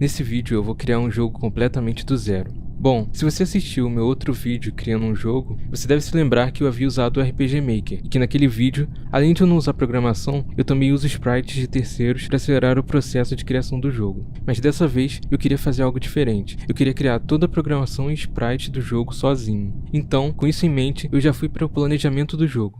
Nesse vídeo eu vou criar um jogo completamente do zero. Bom, se você assistiu o meu outro vídeo criando um jogo, você deve se lembrar que eu havia usado o RPG Maker, e que naquele vídeo, além de eu não usar programação, eu também uso sprites de terceiros para acelerar o processo de criação do jogo. Mas dessa vez, eu queria fazer algo diferente. Eu queria criar toda a programação e sprite do jogo sozinho. Então, com isso em mente, eu já fui para o planejamento do jogo.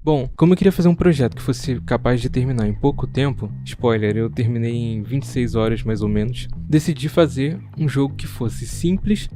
Bom, como eu queria fazer um projeto que fosse capaz de terminar em pouco tempo, spoiler, eu terminei em 26 horas mais ou menos, decidi fazer um jogo que fosse simples,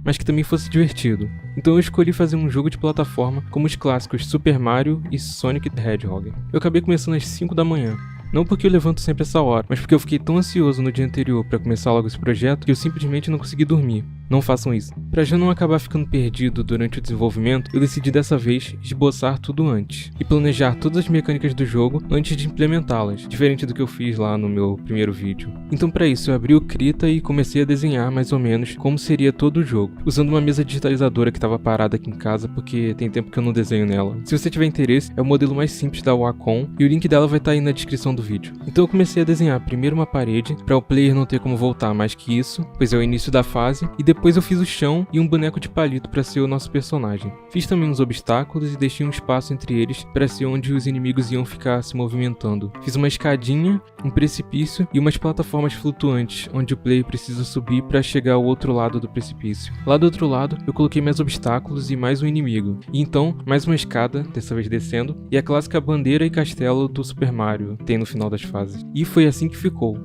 mas que também fosse divertido. Então eu escolhi fazer um jogo de plataforma como os clássicos Super Mario e Sonic the Hedgehog. Eu acabei começando às 5 da manhã. Não porque eu levanto sempre essa hora, mas porque eu fiquei tão ansioso no dia anterior para começar logo esse projeto que eu simplesmente não consegui dormir. Não façam isso. Para já não acabar ficando perdido durante o desenvolvimento, eu decidi dessa vez esboçar tudo antes e planejar todas as mecânicas do jogo antes de implementá-las, diferente do que eu fiz lá no meu primeiro vídeo. Então para isso eu abri o Krita e comecei a desenhar mais ou menos como seria todo o jogo, usando uma mesa digitalizadora que estava parada aqui em casa porque tem tempo que eu não desenho nela. Se você tiver interesse, é o modelo mais simples da Wacom e o link dela vai estar aí na descrição do vídeo. Então eu comecei a desenhar primeiro uma parede, para o player não ter como voltar mais que isso, pois é o início da fase, e depois eu fiz o chão e um boneco de palito para ser o nosso personagem. Fiz também uns obstáculos e deixei um espaço entre eles para ser onde os inimigos iam ficar se movimentando. Fiz uma escadinha, um precipício e umas plataformas flutuantes, onde o player precisa subir para chegar ao outro lado do precipício. Lá do outro lado, eu coloquei mais obstáculos e mais um inimigo. E então, mais uma escada, dessa vez descendo, e a clássica bandeira e castelo do Super Mario, tem no final das fases. E foi assim que ficou.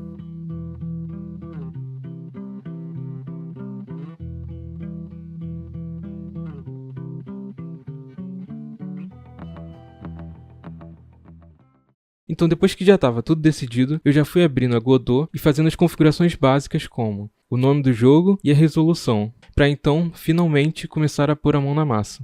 Então depois que já estava tudo decidido, eu já fui abrindo a Godot e fazendo as configurações básicas como o nome do jogo e a resolução, para então finalmente começar a pôr a mão na massa.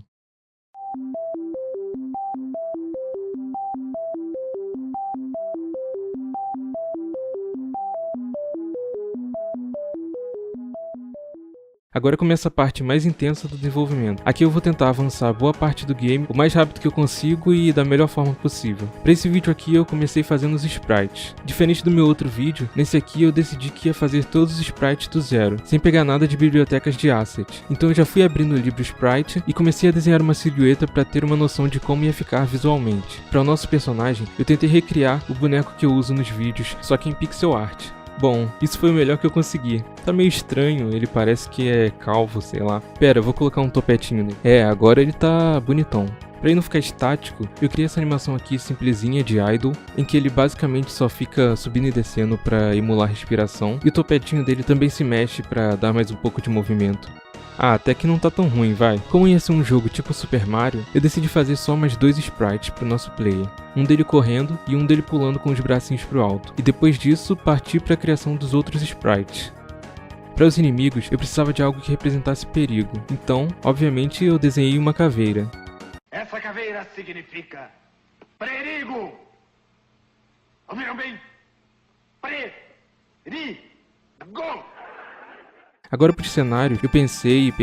Agora começa a parte mais intensa do desenvolvimento. Aqui eu vou tentar avançar boa parte do game o mais rápido que eu consigo e da melhor forma possível. Para esse vídeo aqui eu comecei fazendo os sprites. Diferente do meu outro vídeo, nesse aqui eu decidi que ia fazer todos os sprites do zero, sem pegar nada de bibliotecas de asset. Então eu já fui abrindo o livro Sprite e comecei a desenhar uma silhueta para ter uma noção de como ia ficar visualmente. Para o nosso personagem, eu tentei recriar o boneco que eu uso nos vídeos, só que em pixel art. Bom, isso foi o melhor que eu consegui. Tá meio estranho, ele parece que é calvo, sei lá. Pera, eu vou colocar um topetinho nele. Agora ele tá bonitão. Pra ele não ficar estático, eu criei essa animação aqui simplesinha de idle, em que ele basicamente só fica subindo e descendo pra emular a respiração, e o topetinho dele também se mexe pra dar mais um pouco de movimento. Até que não tá tão ruim, vai. Como ia ser um jogo tipo Super Mario, eu decidi fazer só mais dois sprites pro nosso player. Um dele correndo e um dele pulando com os bracinhos pro alto. E depois disso, parti pra criação dos outros sprites. Para os inimigos, eu precisava de algo que representasse perigo. Então, obviamente, eu desenhei uma caveira. Essa caveira significa perigo! Ouviram bem? Perigo! Agora pro cenário, eu pensei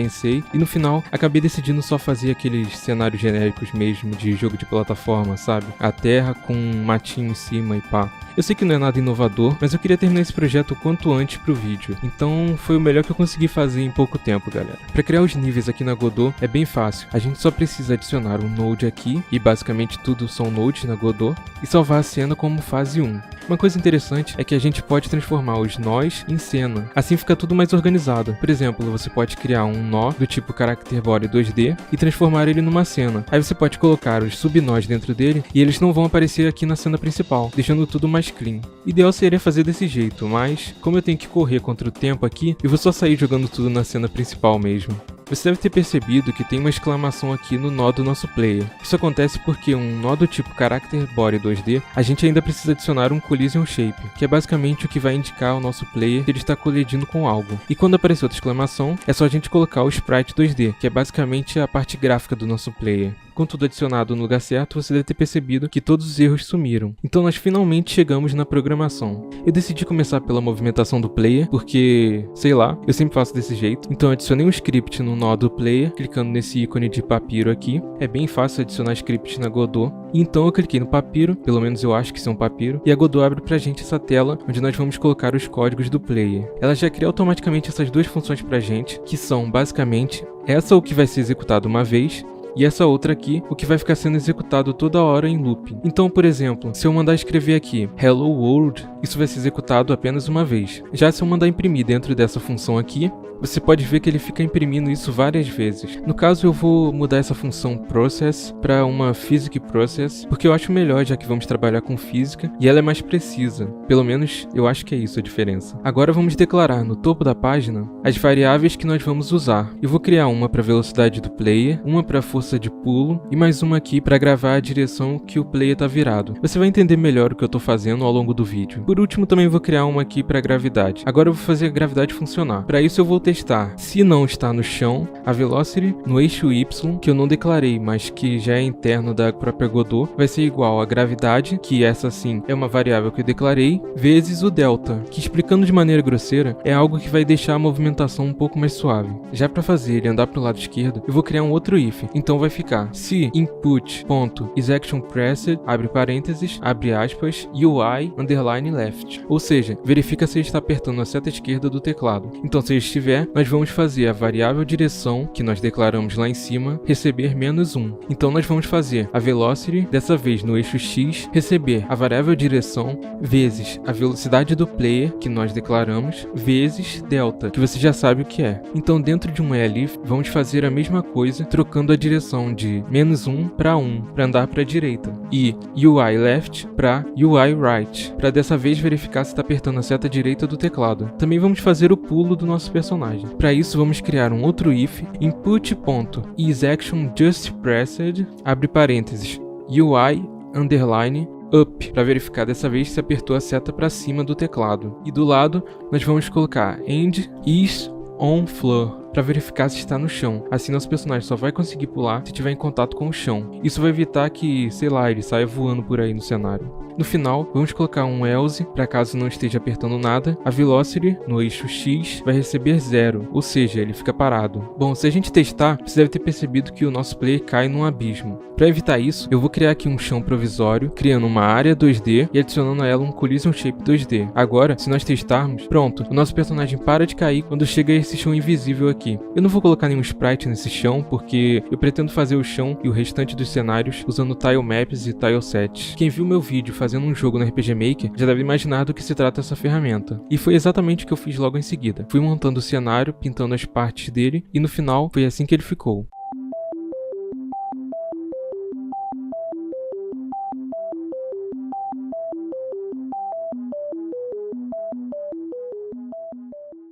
e no final acabei decidindo só fazer aqueles cenários genéricos mesmo de jogo de plataforma, sabe? A terra com um matinho em cima e pá. Eu sei que não é nada inovador, mas eu queria terminar esse projeto o quanto antes pro vídeo, então foi o melhor que eu consegui fazer em pouco tempo, galera. Para criar os níveis aqui na Godot é bem fácil, a gente só precisa adicionar um node aqui, e basicamente tudo são nodes na Godot, e salvar a cena como fase 1. Uma coisa interessante é que a gente pode transformar os nós em cena, assim fica tudo mais organizado. Por exemplo, você pode criar um nó do tipo Character Body 2D e transformar ele numa cena. Aí você pode colocar os subnós dentro dele e eles não vão aparecer aqui na cena principal, deixando tudo mais clean. Ideal seria fazer desse jeito, mas como eu tenho que correr contra o tempo aqui, eu vou só sair jogando tudo na cena principal mesmo. Você deve ter percebido que tem uma exclamação aqui no nó do nosso player. Isso acontece porque um nó do tipo Character Body 2D, a gente ainda precisa adicionar um Collision Shape, que é basicamente o que vai indicar ao nosso player que ele está colidindo com algo. E quando aparecer outra exclamação, é só a gente colocar o Sprite 2D, que é basicamente a parte gráfica do nosso player. com tudo adicionado no lugar certo, você deve ter percebido que todos os erros sumiram. Então nós finalmente chegamos na programação. Eu decidi começar pela movimentação do player, porque, sei lá, eu sempre faço desse jeito. Então eu adicionei um script no nó do player, clicando nesse ícone de papiro aqui. É bem fácil adicionar script na Godot. E então eu cliquei no papiro, pelo menos eu acho que isso é um papiro, e a Godot abre pra gente essa tela onde nós vamos colocar os códigos do player. Ela já cria automaticamente essas duas funções pra gente, que são basicamente essa o que vai ser executado uma vez, e essa outra aqui, o que vai ficar sendo executado toda hora em loop. Então, por exemplo, se eu mandar escrever aqui Hello World, isso vai ser executado apenas uma vez. Já se eu mandar imprimir dentro dessa função aqui, você pode ver que ele fica imprimindo isso várias vezes. No caso, eu vou mudar essa função process para uma physics process, porque eu acho melhor, já que vamos trabalhar com física, e ela é mais precisa. Pelo menos, eu acho que é isso a diferença. Agora vamos declarar no topo da página as variáveis que nós vamos usar. Eu vou criar uma para velocidade do player, uma para força de pulo, e mais uma aqui para gravar a direção que o player está virado. Você vai entender melhor o que eu estou fazendo ao longo do vídeo. Por último, também vou criar uma aqui para gravidade. Agora eu vou fazer a gravidade funcionar. Para isso eu vou testar se não está no chão, a velocity no eixo Y, que eu não declarei, mas que já é interno da própria Godot, vai ser igual a gravidade, que essa sim é uma variável que eu declarei, vezes o delta, que explicando de maneira grosseira, é algo que vai deixar a movimentação um pouco mais suave. Já para fazer ele andar para o lado esquerdo, eu vou criar um outro if, então vai ficar se input.isActionPressed, abre parênteses, abre aspas, UI underline left, ou seja, verifica se ele está apertando a seta esquerda do teclado. Então se ele estiver, nós vamos fazer a variável direção, que nós declaramos lá em cima, receber -1. Então nós vamos fazer a velocity, dessa vez no eixo X, receber a variável direção, vezes a velocidade do player, que nós declaramos, vezes delta, que você já sabe o que é. Então dentro de um elif, vamos fazer a mesma coisa, trocando a direção de -1 para 1, para andar para a direita, e UI left para UI right, para dessa vez verificar se está apertando a seta direita do teclado. Também vamos fazer o pulo do nosso personagem. Para isso vamos criar um outro if, input.isActionJustPressed, abre parênteses, UI underline up, para verificar dessa vez se apertou a seta para cima do teclado. E do lado nós vamos colocar end is on floor, para verificar se está no chão. Assim nosso personagem só vai conseguir pular se estiver em contato com o chão. Isso vai evitar que, sei lá, ele saia voando por aí no cenário. No final, vamos colocar um else, para caso não esteja apertando nada. A velocity, no eixo X, vai receber 0, ou seja, ele fica parado. Bom, se a gente testar, você deve ter percebido que o nosso player cai num abismo. Para evitar isso, eu vou criar aqui um chão provisório, criando uma área 2D e adicionando a ela um Collision Shape 2D. Agora, se nós testarmos, pronto, o nosso personagem para de cair quando chega a esse chão invisível aqui. Eu não vou colocar nenhum sprite nesse chão, porque eu pretendo fazer o chão e o restante dos cenários usando Tile Maps e Tile Sets. Quem viu meu vídeo fazendo um jogo no RPG Maker já deve imaginar do que se trata essa ferramenta. E foi exatamente o que eu fiz logo em seguida. Fui montando o cenário, pintando as partes dele, e no final foi assim que ele ficou.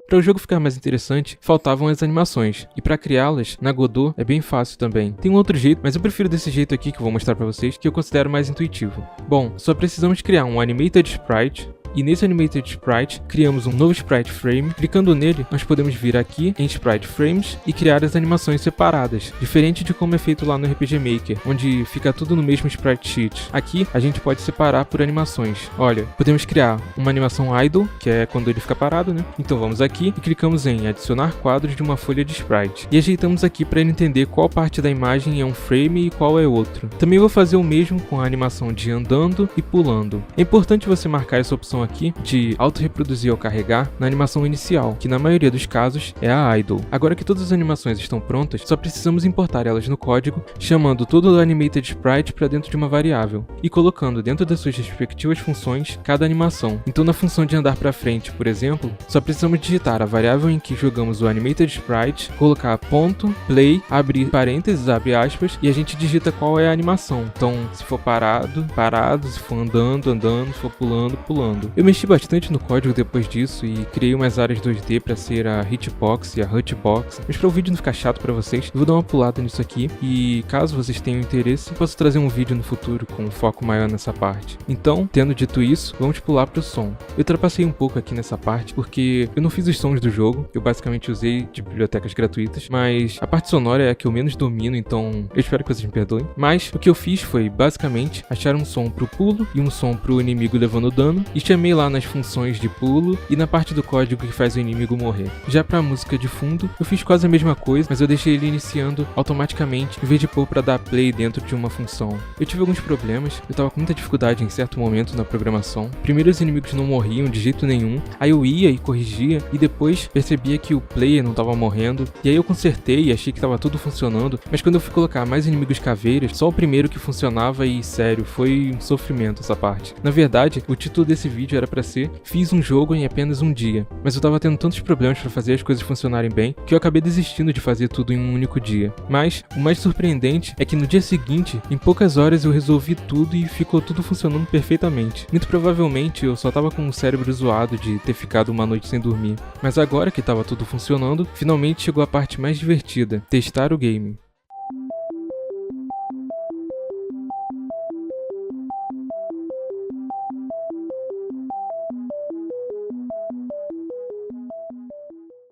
Para o jogo ficar mais interessante, faltavam as animações, e para criá-las, na Godot, é bem fácil também. Tem um outro jeito, mas eu prefiro desse jeito aqui que eu vou mostrar para vocês, que eu considero mais intuitivo. Bom, só precisamos criar um Animated Sprite, e nesse Animated Sprite, criamos um novo Sprite Frame. Clicando nele, nós podemos vir aqui em Sprite Frames e criar as animações separadas, diferente de como é feito lá no RPG Maker, onde fica tudo no mesmo Sprite Sheet. Aqui, a gente pode separar por animações. Olha, podemos criar uma animação idle, que é quando ele fica parado, né? Então vamos aqui e clicamos em adicionar quadros de uma folha de Sprite. E ajeitamos aqui para ele entender qual parte da imagem é um frame e qual é outro. Também vou fazer o mesmo com a animação de andando e pulando. É importante você marcar essa opção aqui de auto-reproduzir ao carregar na animação inicial, que na maioria dos casos é a idle. Agora que todas as animações estão prontas, só precisamos importar elas no código, chamando todo o Animated Sprite para dentro de uma variável e colocando dentro das suas respectivas funções cada animação. Então na função de andar para frente, por exemplo, só precisamos digitar a variável em que jogamos o Animated Sprite, colocar ponto, play, abrir parênteses, abre aspas, e a gente digita qual é a animação. Então se for parado, parado, se for andando, andando, se for pulando, pulando. Eu mexi bastante no código depois disso e criei umas áreas 2D para ser a Hitbox e a Hutbox, mas para o vídeo não ficar chato para vocês, eu vou dar uma pulada nisso aqui e caso vocês tenham interesse, posso trazer um vídeo no futuro com um foco maior nessa parte. Então, tendo dito isso, vamos pular pro som. Eu trapacei um pouco aqui nessa parte porque eu não fiz os sons do jogo, eu basicamente usei de bibliotecas gratuitas, mas a parte sonora é a que eu menos domino, então eu espero que vocês me perdoem. Mas o que eu fiz foi basicamente achar um som pro pulo e um som pro inimigo levando dano e chamei lá nas funções de pulo e na parte do código que faz o inimigo morrer. Já pra música de fundo, eu fiz quase a mesma coisa, mas eu deixei ele iniciando automaticamente em vez de pôr pra dar play dentro de uma função. Eu tive alguns problemas, eu tava com muita dificuldade em certo momento na programação. Primeiro os inimigos não morriam de jeito nenhum, aí eu ia e corrigia e depois percebia que o player não tava morrendo, e aí eu consertei e achei que tava tudo funcionando, mas quando eu fui colocar mais inimigos caveiras, só o primeiro que funcionava e sério, foi um sofrimento essa parte. Na verdade, o título desse vídeo era pra ser "Fiz um jogo em apenas um dia", mas eu tava tendo tantos problemas pra fazer as coisas funcionarem bem, que eu acabei desistindo de fazer tudo em um único dia. Mas, o mais surpreendente é que no dia seguinte, em poucas horas eu resolvi tudo e ficou tudo funcionando perfeitamente. Muito provavelmente eu só tava com o cérebro zoado de ter ficado uma noite sem dormir. Mas agora que tava tudo funcionando, finalmente chegou a parte mais divertida, testar o game.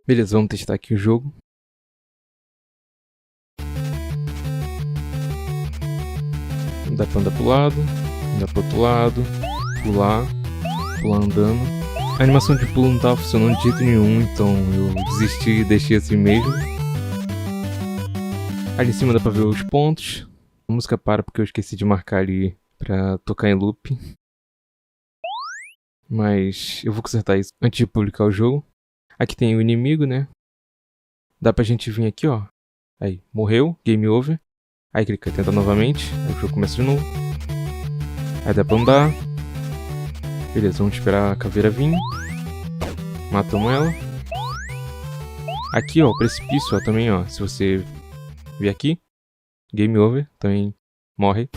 Beleza, vamos testar aqui o jogo. Dá pra andar pro lado, andar pro outro lado, pular andando. A animação de pulo não tava funcionando de jeito nenhum, então eu desisti e deixei assim mesmo. Ali em cima dá pra ver os pontos. A música para porque eu esqueci de marcar ali pra tocar em loop. Mas eu vou consertar isso antes de publicar o jogo. Aqui tem o inimigo, né? Dá pra gente vir aqui, ó. Aí, morreu, game over. Aí clica, tenta novamente. Aí o jogo começa de novo. Aí dá pra andar. Beleza, vamos esperar a caveira vir. Matamos ela. Aqui, ó, o precipício, ó, também, ó. Se você vir aqui, game over, também morre.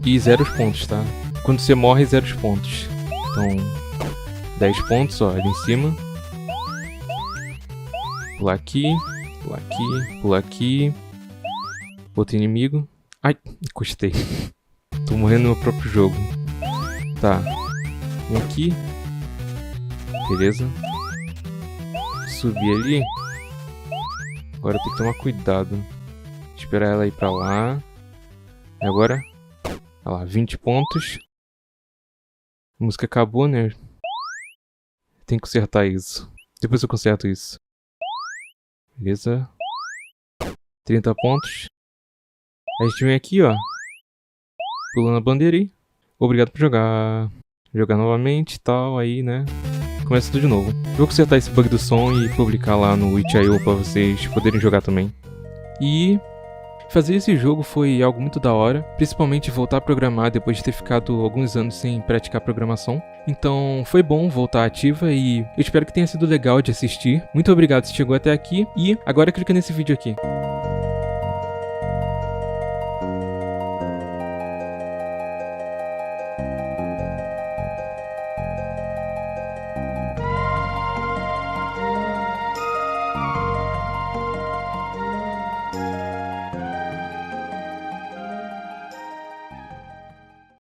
E 0 pontos, tá? Quando você morre, 0 pontos. Então, 10 pontos, ó, ali em cima. Pular aqui, pular aqui, pular aqui. Outro inimigo. Ai, encostei. Tô morrendo no meu próprio jogo. Tá. Vem aqui. Beleza. Subir ali. Agora eu tenho que tomar cuidado. Esperar ela ir pra lá. E agora? Olha lá, 20 pontos. A música acabou, né? Tem que consertar isso. Depois eu conserto isso. Beleza. 30 pontos. A gente vem aqui, ó. Pulando a bandeira aí. Obrigado por jogar. Jogar novamente e tal, aí, né? Começa tudo de novo. Eu vou consertar esse bug do som e publicar lá no itch.io pra vocês poderem jogar também. E fazer esse jogo foi algo muito da hora, principalmente voltar a programar depois de ter ficado alguns anos sem praticar programação. Então foi bom voltar ativa e eu espero que tenha sido legal de assistir. Muito obrigado se chegou até aqui e agora clica nesse vídeo aqui.